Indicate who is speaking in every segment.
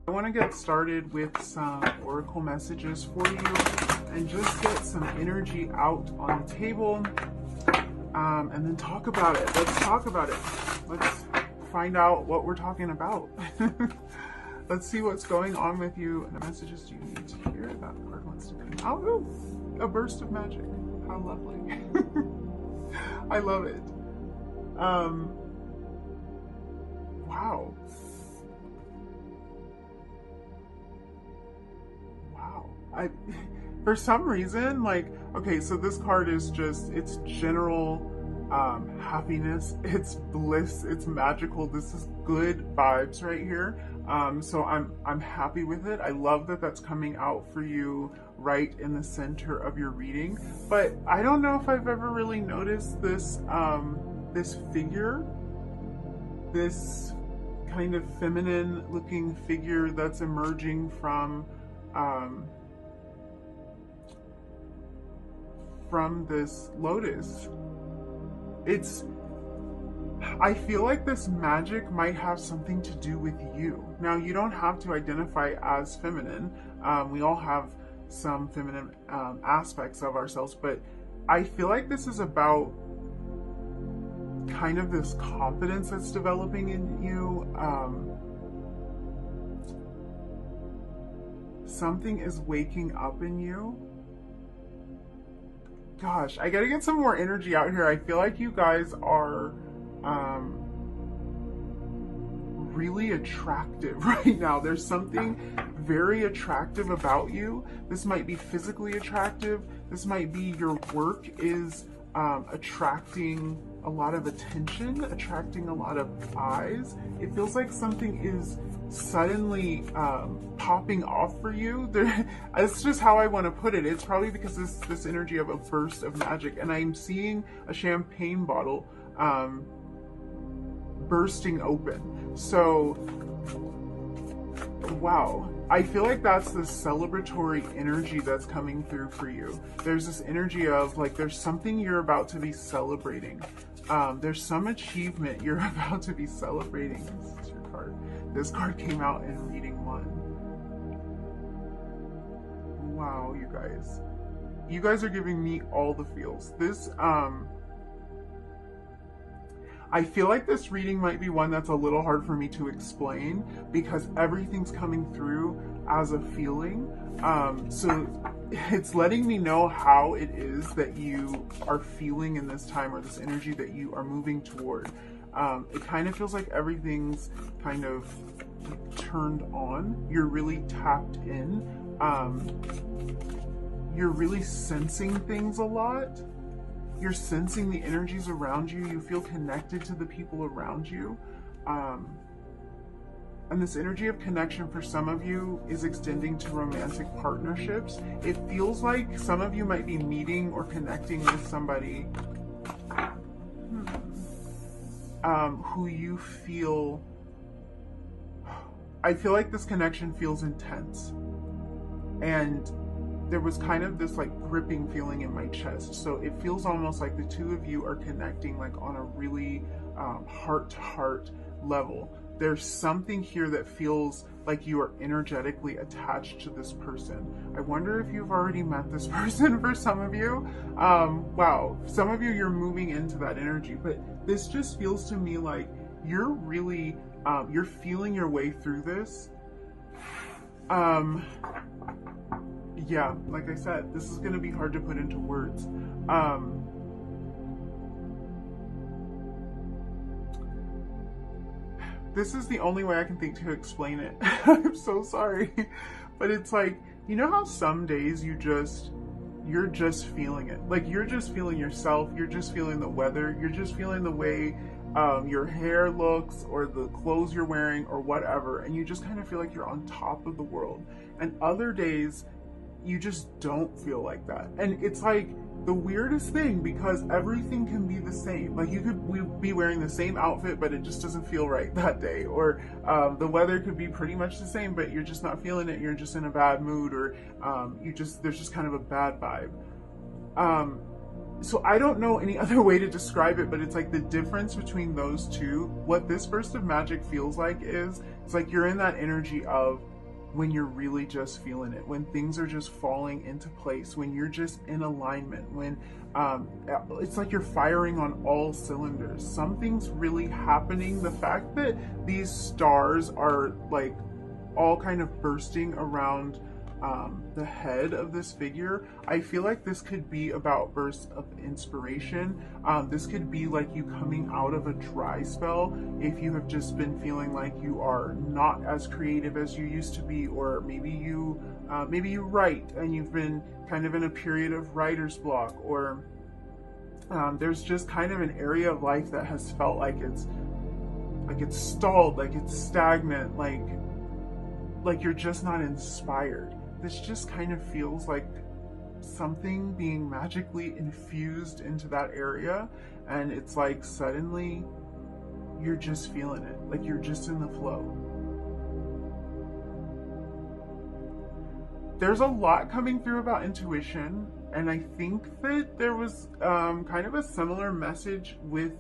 Speaker 1: I want to get started with some oracle messages for you and just get some energy out on the table, and then talk about it. Let's talk about it. Let's find out what we're talking about. Let's see what's going on with you and the messages do you need to hear. That card wants to come out. Ooh, a burst of magic. How lovely. I love it. Wow. For some reason, like, okay, so this card is just, it's general happiness, it's bliss, it's magical. This is good vibes right here. So I'm happy with it. I love that that's coming out for you right in the center of your reading. But I don't know if I've ever really noticed this this figure, this kind of feminine looking figure that's emerging from this lotus. I feel like this magic might have something to do with you. Now, you don't have to identify as feminine. We all have some feminine aspects of ourselves, but I feel like this is about kind of this confidence that's developing in you. Something is waking up in you. Gosh, I gotta get some more energy out here. I feel like you guys are really attractive right now. There's something very attractive about you. This might be physically attractive. This might be your work is attracting a lot of attention, attracting a lot of eyes. It feels like something is suddenly popping off for you. It's just how I want to put it. It's probably because this energy of a burst of magic, and I'm seeing a champagne bottle bursting open. So wow, I feel like that's the celebratory energy that's coming through for you. There's this energy of like there's something you're about to be celebrating. There's some achievement you're about to be celebrating. This is your card. This card came out in reading 1. Wow, you guys. You guys are giving me all the feels. This, I feel like this reading might be one that's a little hard for me to explain because everything's coming through as a feeling. So it's letting me know how it is that you are feeling in this time, or this energy that you are moving toward. It kind of feels like everything's kind of turned on. You're really tapped in. You're really sensing things a lot. You're sensing the energies around you. You feel connected to the people around you. And this energy of connection for some of you is extending to romantic partnerships. It feels like some of you might be meeting or connecting with somebody who you feel... I feel like this connection feels intense. And there was kind of this like gripping feeling in my chest. So it feels almost like the two of you are connecting like on a really heart-to-heart level. There's something here that feels like you are energetically attached to this person. I wonder if you've already met this person for some of you. Wow, some of you, you're moving into that energy, but this just feels to me like you're really, you're feeling your way through this. Yeah, like I said, this is gonna be hard to put into words. This is the only way I can think to explain it. I'm so sorry. But it's like, you know how some days you're just feeling it. Like you're just feeling yourself, you're just feeling the weather, you're just feeling the way your hair looks or the clothes you're wearing or whatever, and you just kind of feel like you're on top of the world. And other days, you just don't feel like that. And it's like the weirdest thing because everything can be the same. Like you could be wearing the same outfit, but it just doesn't feel right that day. Or the weather could be pretty much the same, but you're just not feeling it. You're just in a bad mood, or there's just kind of a bad vibe. So I don't know any other way to describe it, but it's like the difference between those two, what this burst of magic feels like is, it's like you're in that energy of when you're really just feeling it, when things are just falling into place, when you're just in alignment, when it's like you're firing on all cylinders. Something's really happening. The fact that these stars are like all kind of bursting around the head of this figure, I feel like this could be about bursts of inspiration. This could be like you coming out of a dry spell if you have just been feeling like you are not as creative as you used to be, or maybe you write and you've been kind of in a period of writer's block, or there's just kind of an area of life that has felt like it's stalled, like it's stagnant, like you're just not inspired. This just kind of feels like something being magically infused into that area, and it's like suddenly you're just feeling it, like you're just in the flow. There's a lot coming through about intuition, and I think that there was kind of a similar message with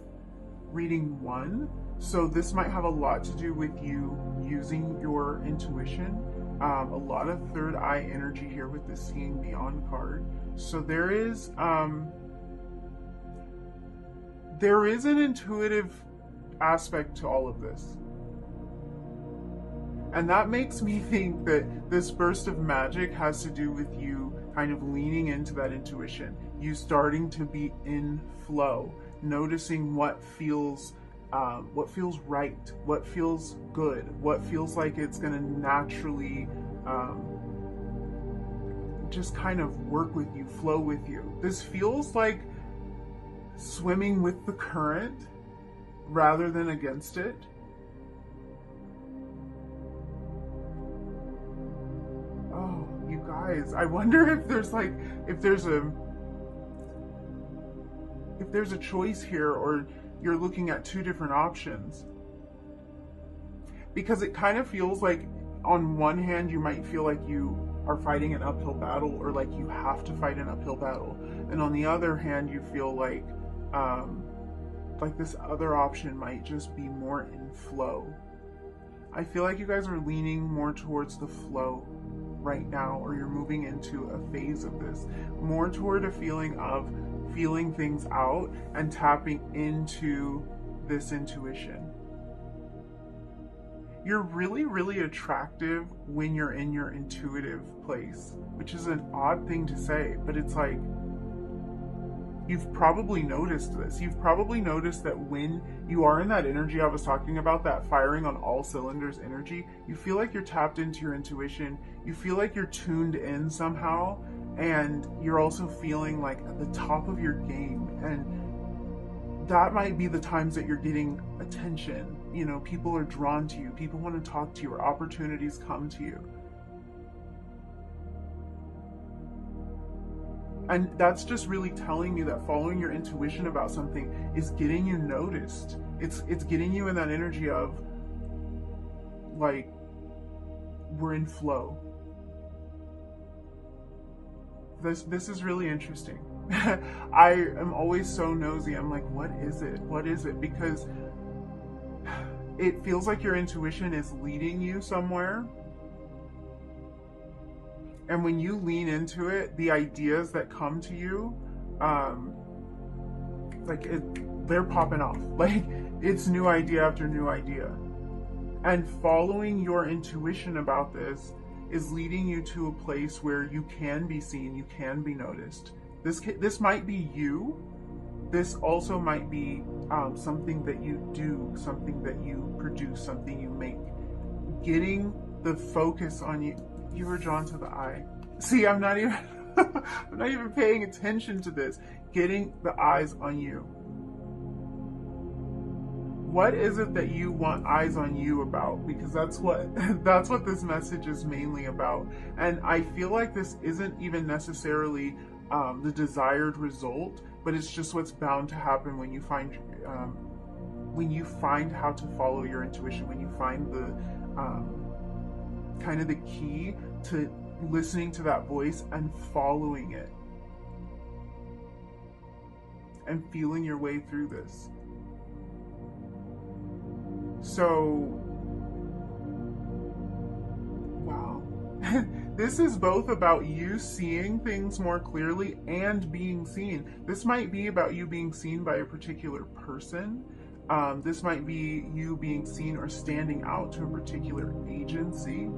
Speaker 1: reading 1. So this might have a lot to do with you using your intuition. A lot of third eye energy here with the Seeing Beyond card. So there is an intuitive aspect to all of this. And that makes me think that this burst of magic has to do with you kind of leaning into that intuition, you starting to be in flow, noticing what feels right, what feels good, what feels like it's going to naturally just kind of work with you, flow with you. This feels like swimming with the current rather than against it. Oh, you guys, I wonder if there's a choice here, or you're looking at 2 different options, because it kind of feels like on one hand you might feel like you are fighting an uphill battle, or like you have to fight an uphill battle, and on the other hand you feel like this other option might just be more in flow. I feel like you guys are leaning more towards the flow right now, or you're moving into a phase of this, more toward a feeling of feeling things out and tapping into this intuition. You're really, really attractive when you're in your intuitive place, which is an odd thing to say, but it's like, you've probably noticed this. You've probably noticed that when you are in that energy I was talking about, that firing on all cylinders energy, you feel like you're tapped into your intuition. You feel like you're tuned in somehow, and you're also feeling like at the top of your game. And that might be the times that you're getting attention. You know, people are drawn to you. People want to talk to you, or opportunities come to you. And that's just really telling me that following your intuition about something is getting you noticed. It's getting you in that energy of, like, we're in flow. This is really interesting. I am always so nosy. I'm like, what is it? What is it? Because it feels like your intuition is leading you somewhere. And when you lean into it, the ideas that come to you, they're popping off. Like, it's new idea after new idea. And following your intuition about this is leading you to a place where you can be seen, you can be noticed. This might be you. This also might be something that you do, something that you produce, something you make. Getting the focus on you. You were drawn to the eye. See, I'm not even paying attention to this. Getting the eyes on you. What is it that you want eyes on you about? Because that's what this message is mainly about. And I feel like this isn't even necessarily the desired result, but it's just what's bound to happen when you find how to follow your intuition, when you find the kind of the key to listening to that voice and following it and feeling your way through this. So, wow. this is both about you seeing things more clearly and being seen. This might be about you being seen by a particular person. This might be you being seen or standing out to a particular agency.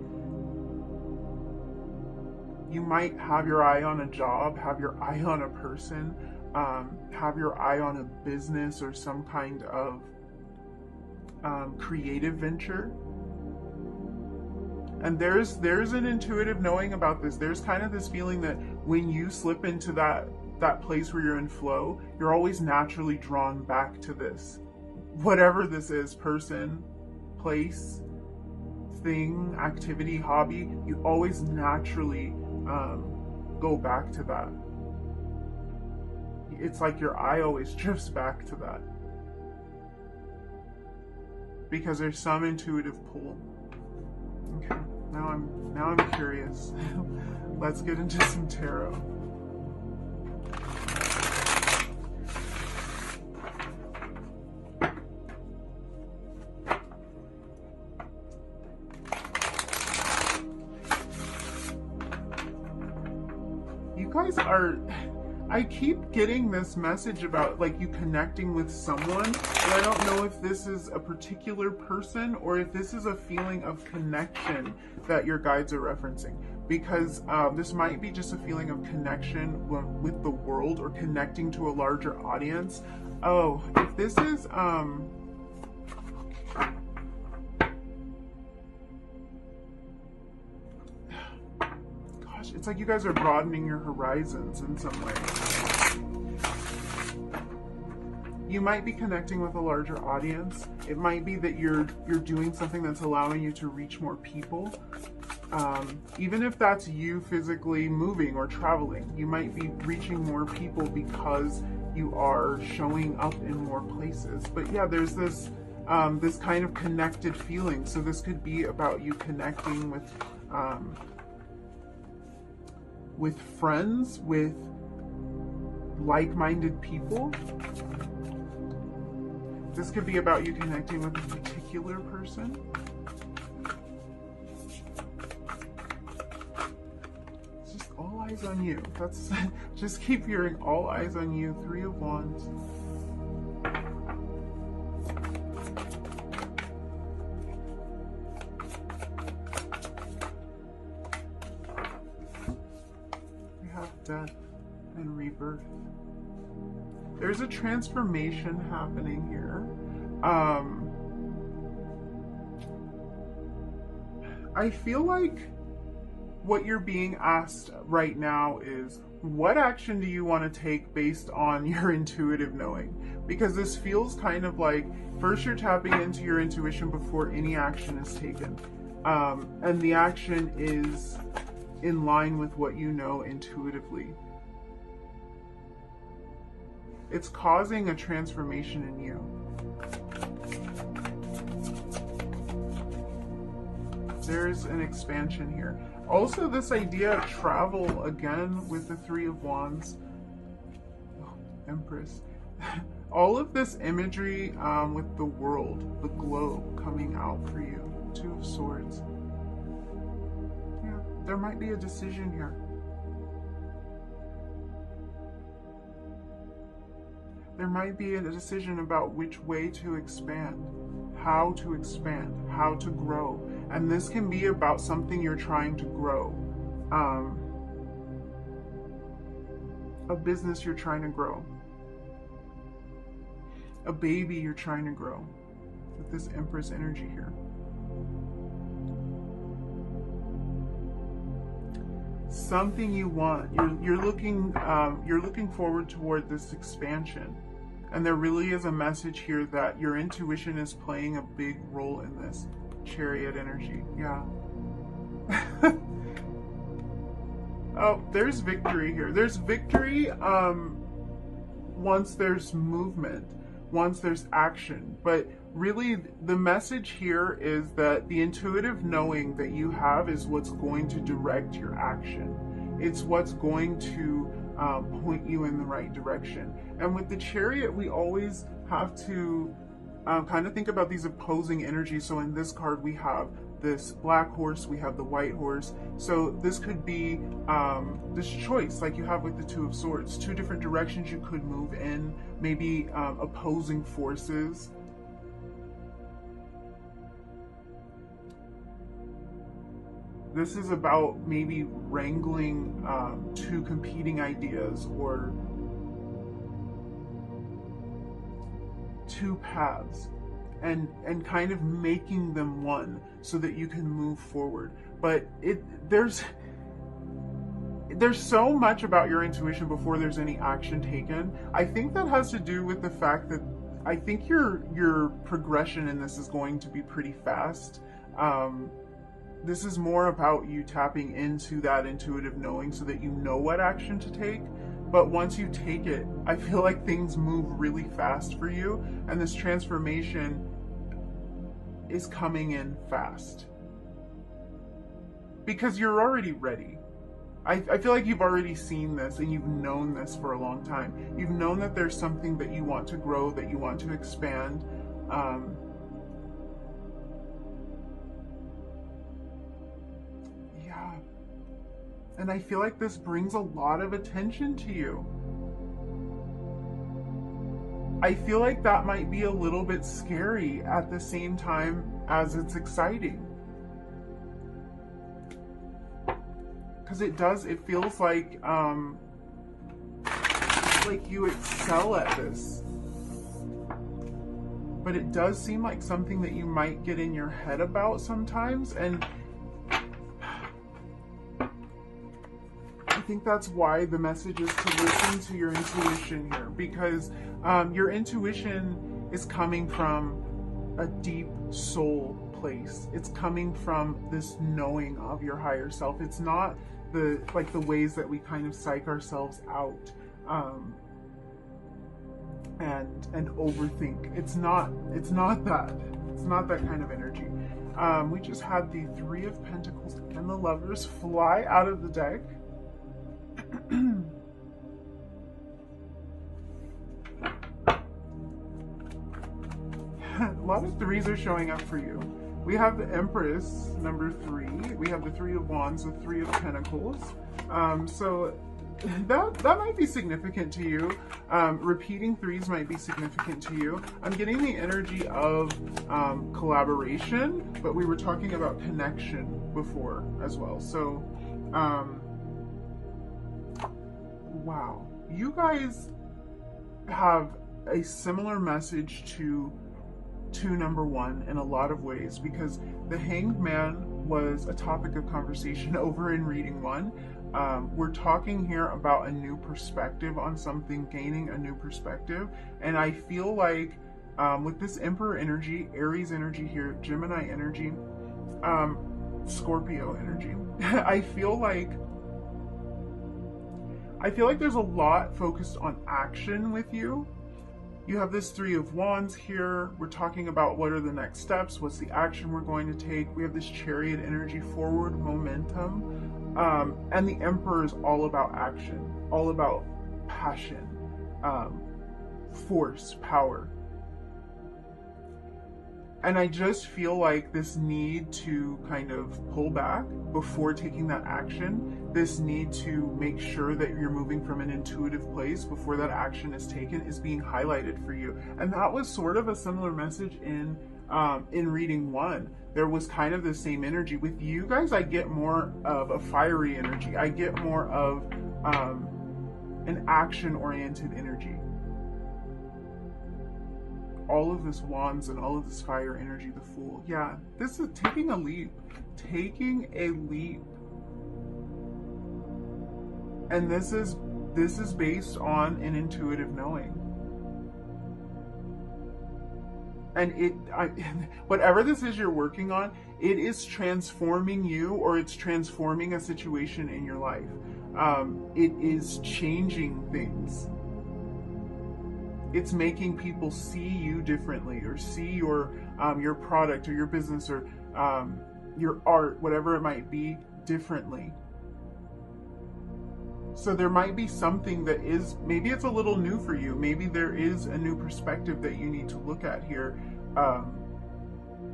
Speaker 1: You might have your eye on a job, have your eye on a person, have your eye on a business or some kind of creative venture. And there's an intuitive knowing about this. There's kind of this feeling that when you slip into that place where you're in flow, you're always naturally drawn back to this. Whatever this is, person, place, thing, activity, hobby, you always naturally go back to that. It's like your eye always drifts back to that. Because there's some intuitive pull. Okay, now I'm curious. Let's get into some tarot. You guys are, I keep getting this message about like you connecting with someone, and I don't know if this is a particular person or if this is a feeling of connection that your guides are referencing, because this might be just a feeling of connection with the world or connecting to a larger audience. Oh, if this is it's like you guys are broadening your horizons in some way. You might be connecting with a larger audience. It might be that you're doing something that's allowing you to reach more people. Even if that's you physically moving or traveling, you might be reaching more people because you are showing up in more places. But yeah, there's this this kind of connected feeling. So this could be about you connecting with friends, with like-minded people. This could be about you connecting with a particular person. It's just all eyes on you. That's just keep hearing all eyes on you. Three of Wands. We have death and rebirth. There's a transformation happening here. I feel like what you're being asked right now is, what action do you want to take based on your intuitive knowing? Because this feels kind of like, first you're tapping into your intuition before any action is taken. And the action is in line with what you know intuitively. It's causing a transformation in you. There's an expansion here. Also, this idea of travel, again, with the Three of Wands. Oh, Empress. All of this imagery with the world, the globe coming out for you. Two of Swords. Yeah, there might be a decision here. There might be a decision about which way to expand, how to grow. And this can be about something you're trying to grow. A business you're trying to grow. A baby you're trying to grow. With this Empress energy here. Something you want. You're looking forward toward this expansion. And there really is a message here that your intuition is playing a big role in this. Chariot energy, yeah. Oh, there's victory here. There's victory once there's movement, once there's action. But really, the message here is that the intuitive knowing that you have is what's going to direct your action. It's what's going to point you in the right direction. And with the Chariot, we always have to kind of think about these opposing energies. So in this card, we have this black horse, we have the white horse. So this could be this choice like you have with the Two of Swords, two different directions you could move in, maybe opposing forces. This is about maybe wrangling two competing ideas or two paths and kind of making them one so that you can move forward. But there's so much about your intuition before there's any action taken. I think that has to do with the fact that I think your progression in this is going to be pretty fast. This is more about you tapping into that intuitive knowing so that you know what action to take. But once you take it, I feel like things move really fast for you, and this transformation is coming in fast. Because you're already ready. I feel like you've already seen this and you've known this for a long time. You've known that there's something that you want to grow, that you want to expand. Yeah. And I feel like this brings a lot of attention to you. I feel like that might be a little bit scary at the same time as it's exciting. Because it feels like you excel at this. But it does seem like something that you might get in your head about sometimes, and I think that's why the message is to listen to your intuition here, because your intuition is coming from a deep soul place. It's coming from this knowing of your higher self. It's not the ways that we kind of psych ourselves out and overthink. It's not that. It's not that kind of energy. We just had the Three of Pentacles and the Lovers fly out of the deck. A lot of threes are showing up for you. We have the Empress, number 3. We have the Three of Wands, the Three of Pentacles. So that might be significant to you. Repeating threes might be significant to you. I'm getting the energy of collaboration, but we were talking about connection before as well. So, wow. You guys have a similar message to number 1 in a lot of ways, because the Hanged Man was a topic of conversation over in reading 1. We're talking here about a new perspective on something, gaining a new perspective, and I feel like with this Emperor energy, Aries energy here, Gemini energy, Scorpio energy, I feel like there's a lot focused on action with you. You have this Three of Wands here. We're talking about what are the next steps, what's the action we're going to take. We have this Chariot energy, forward momentum. And the Emperor is all about action, all about passion, force, power. And I just feel like this need to kind of pull back before taking that action, this need to make sure that you're moving from an intuitive place before that action is taken, is being highlighted for you. And that was sort of a similar message in reading 1. There was kind of the same energy. With you guys, I get more of a fiery energy. I get more of an action-oriented energy. All of this wands and all of this fire energy, the Fool. Yeah, this is taking a leap. Taking a leap. And this is based on an intuitive knowing. And whatever this is you're working on, it is transforming you, or it's transforming a situation in your life. It is changing things. It's making people see you differently, or see your product or your business or your art, whatever it might be, differently. So there might be something that is, maybe it's a little new for you. Maybe there is a new perspective that you need to look at here.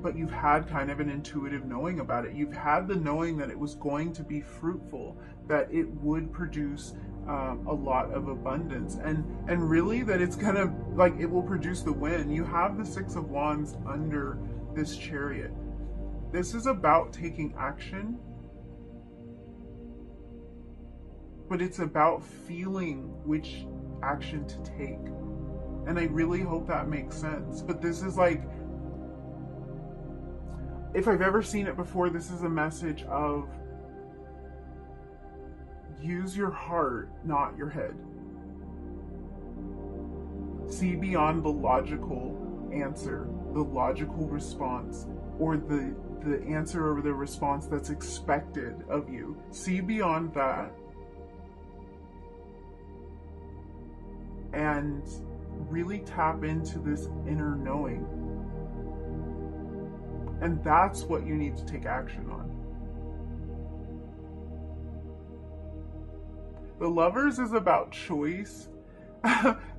Speaker 1: but you've had kind of an intuitive knowing about it. You've had the knowing that it was going to be fruitful, that it would produce a lot of abundance, and really that it's gonna, like, it will produce the win. You have the Six of Wands under this Chariot. This is about taking action, but it's about feeling which action to take. And I really hope that makes sense. But this is like, if I've ever seen it before, this is a message of use your heart, not your head. See beyond the logical answer, the logical response, or the answer or the response that's expected of you. See beyond that and really tap into this inner knowing. And that's what you need to take action on. The Lovers is about choice.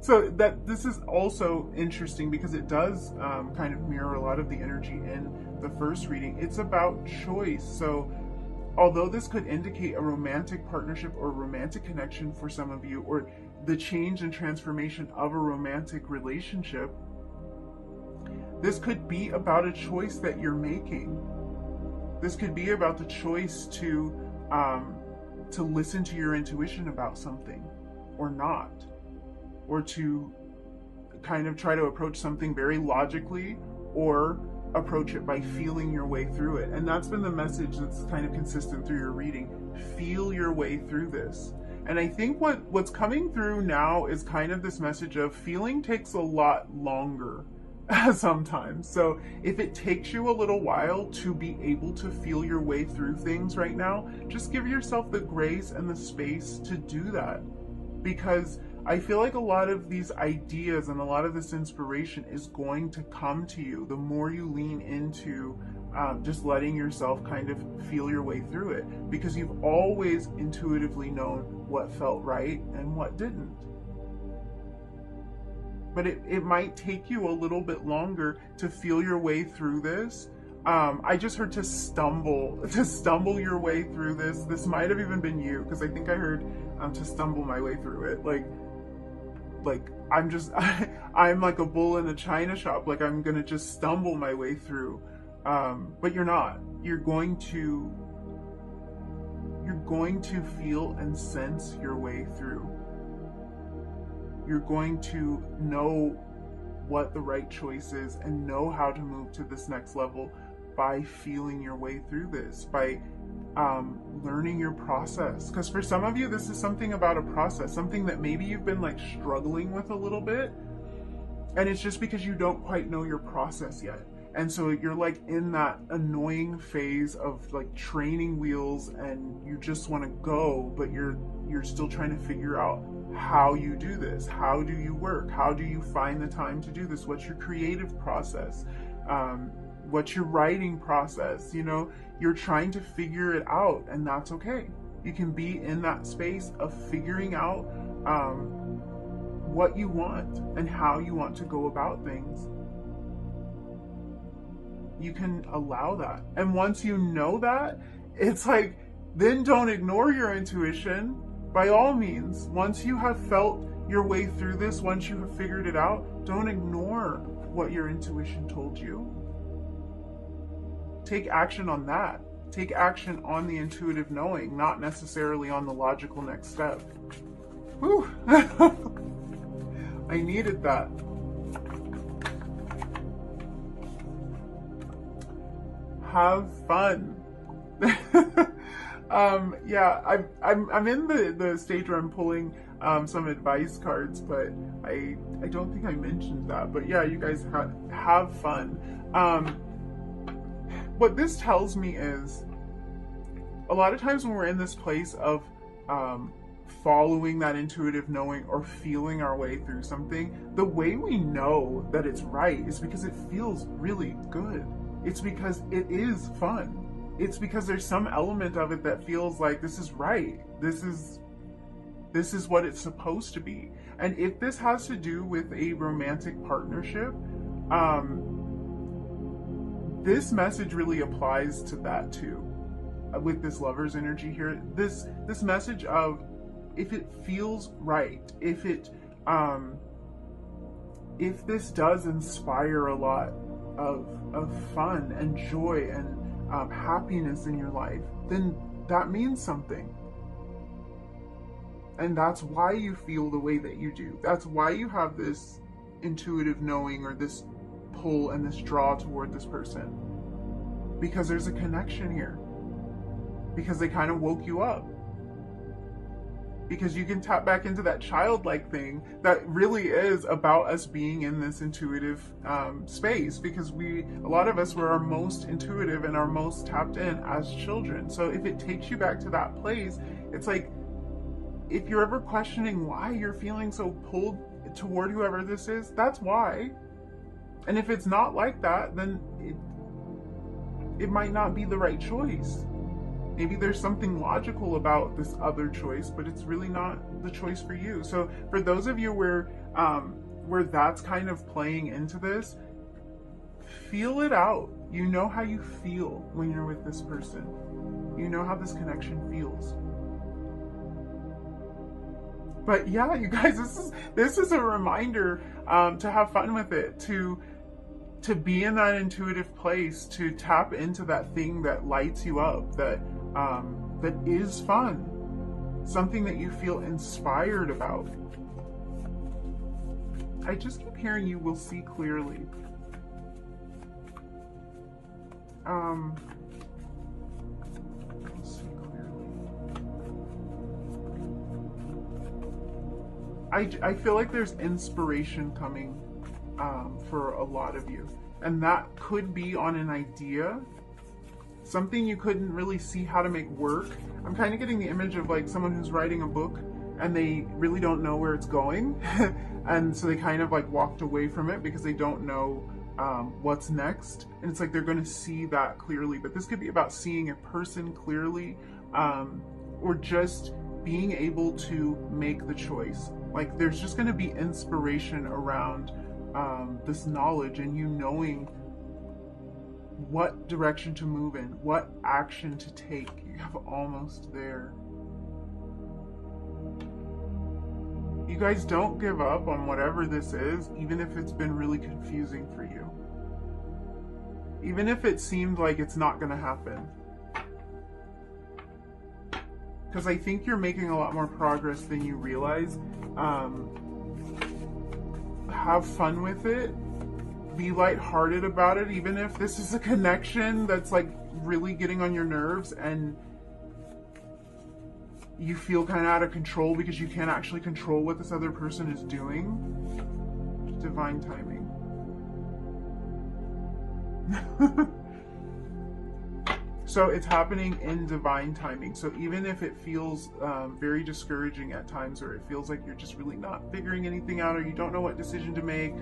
Speaker 1: So that this is also interesting because it does kind of mirror a lot of the energy in the first reading. It's about choice. So although this could indicate a romantic partnership or romantic connection for some of you, or the change and transformation of a romantic relationship, this could be about a choice that you're making. This could be about the choice to listen to your intuition about something or not, or to kind of try to approach something very logically, or approach it by feeling your way through it. And that's been the message that's kind of consistent through your reading. Feel your way through this. And I think what's coming through now is kind of this message of feeling takes a lot longer sometimes. So if it takes you a little while to be able to feel your way through things right now, just give yourself the grace and the space to do that. Because I feel like a lot of these ideas and a lot of this inspiration is going to come to you the more you lean into just letting yourself kind of feel your way through it, because you've always intuitively known what felt right and what didn't. But it might take you a little bit longer to feel your way through this. I just heard to stumble your way through this. This might have even been you, because I think I heard to stumble my way through it. Like I'm like a bull in a china shop. Like I'm gonna just stumble my way through. But you're not. You're going to feel and sense your way through. You're going to know what the right choice is and know how to move to this next level by feeling your way through this, by learning your process. Because for some of you, this is something about a process, something that maybe you've been like struggling with a little bit, and it's just because you don't quite know your process yet. And so you're like in that annoying phase of like training wheels, and you just want to go, but you're still trying to figure out how you do this. How do you work? How do you find the time to do this? What's your creative process? What's your writing process? You know, you're trying to figure it out, and that's okay. You can be in that space of figuring out what you want and how you want to go about things. You can allow that. And once you know that, it's like, then don't ignore your intuition. By all means, once you have felt your way through this, once you have figured it out, don't ignore what your intuition told you. Take action on that. Take action on the intuitive knowing, not necessarily on the logical next step. Whew. I needed that. Have fun. Yeah, I'm in the stage where I'm pulling some advice cards, but I don't think I mentioned that. But yeah, you guys have fun. What this tells me is, a lot of times when we're in this place of following that intuitive knowing or feeling our way through something, the way we know that it's right is because it feels really good. It's because it is fun. It's because there's some element of it that feels like this is right. This is what it's supposed to be. And if this has to do with a romantic partnership, this message really applies to that too. With this Lover's energy here, this message of, if it feels right, if this does inspire a lot of fun and joy and happiness in your life, then that means something. And that's why you feel the way that you do. That's why you have this intuitive knowing, or this pull and this draw toward this person. Because there's a connection here. Because they kind of woke you up. Because you can tap back into that childlike thing that really is about us being in this intuitive space. Because a lot of us were our most intuitive and our most tapped in as children. So if it takes you back to that place, it's like, if you're ever questioning why you're feeling so pulled toward whoever this is, that's why. And if it's not like that, then it might not be the right choice. Maybe there's something logical about this other choice, but it's really not the choice for you. So for those of you where that's kind of playing into this, feel it out. You know how you feel when you're with this person. You know how this connection feels. But yeah, you guys, this is a reminder to have fun with it, to be in that intuitive place, to tap into that thing that lights you up, that is fun, something that you feel inspired about. I just keep hearing you will see clearly. I feel like there's inspiration coming for a lot of you. And that could be on an idea, something you couldn't really see how to make work. I'm kind of getting the image of like someone who's writing a book and they really don't know where it's going. And so they kind of like walked away from it because they don't know what's next. And it's like they're going to see that clearly. But this could be about seeing a person clearly, or just being able to make the choice. Like there's just going to be inspiration around this knowledge, and you knowing what direction to move in, what action to take. You have almost there. You guys don't give up on whatever this is, even if it's been really confusing for you. Even if it seemed like it's not going to happen. Because I think you're making a lot more progress than you realize. Have fun with it. Be lighthearted about it, even if this is a connection that's like really getting on your nerves and you feel kind of out of control because you can't actually control what this other person is doing. Divine timing. So it's happening in divine timing. So even if it feels very discouraging at times, or it feels like you're just really not figuring anything out, or you don't know what decision to make,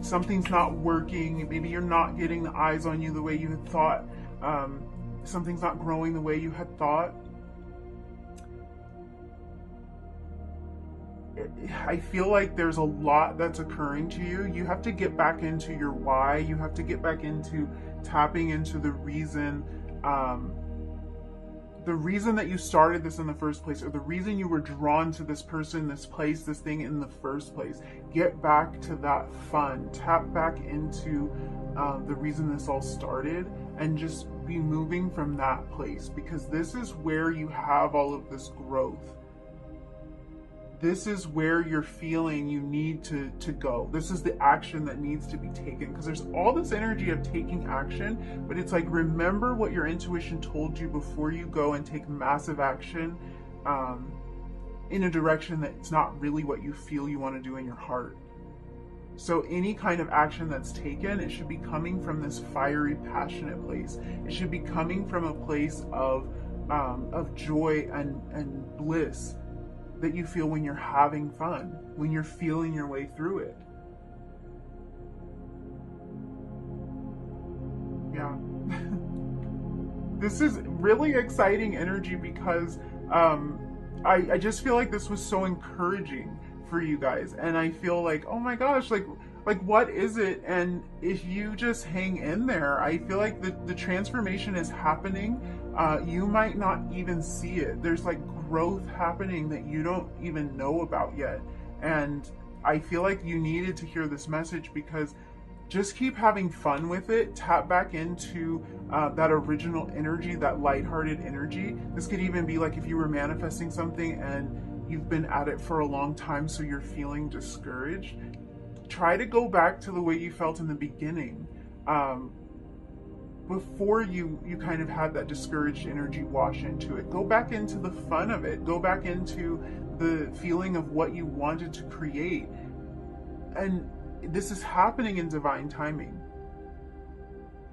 Speaker 1: something's not working, maybe you're not getting the eyes on you the way you had thought, something's not growing the way you had thought, I feel like there's a lot that's occurring to you. You have to get back into your why. You have to get back into tapping into the reason that you started this in the first place, or the reason you were drawn to this person, this place, this thing in the first place. Get back to that fun. Tap back into the reason this all started, and just be moving from that place, because this is where you have all of this growth. This is where you're feeling you need to go. This is the action that needs to be taken, because there's all this energy of taking action, but it's like, remember what your intuition told you before you go and take massive action in a direction that's not really what you feel you want to do in your heart. So any kind of action that's taken, it should be coming from this fiery, passionate place. It should be coming from a place of joy and bliss that you feel when you're having fun, when you're feeling your way through it. Yeah. This is really exciting energy, because I just feel like this was so encouraging for you guys. And I feel like, oh my gosh, like Like, what is it? And if you just hang in there, I feel like the transformation is happening. You might not even see it. There's like growth happening that you don't even know about yet. And I feel like you needed to hear this message, because just keep having fun with it. Tap back into that original energy, that lighthearted energy. This could even be like if you were manifesting something and you've been at it for a long time, so you're feeling discouraged. Try to go back to the way you felt in the beginning, before you kind of had that discouraged energy wash into it. Go back into the fun of it. Go back into the feeling of what you wanted to create. And this is happening in divine timing.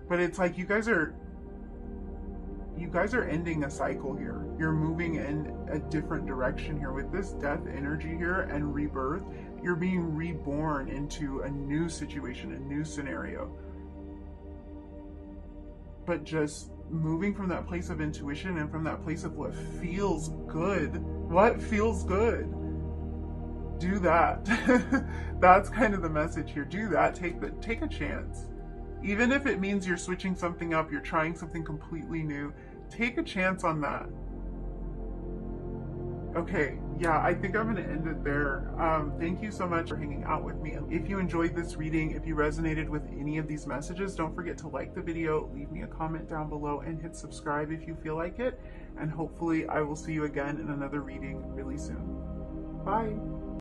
Speaker 1: But it's like you guys are ending a cycle here. You're moving in a different direction here with this death energy here and rebirth. You're being reborn into a new situation, a new scenario. But just moving from that place of intuition and from that place of what feels good. What feels good? Do that. That's kind of the message here. Do that. Take a chance. Even if it means you're switching something up, you're trying something completely new, take a chance on that. Okay, yeah, I think I'm going to end it there. Thank you so much for hanging out with me. If you enjoyed this reading, if you resonated with any of these messages, don't forget to like the video, leave me a comment down below, and hit subscribe if you feel like it. And hopefully I will see you again in another reading really soon. Bye.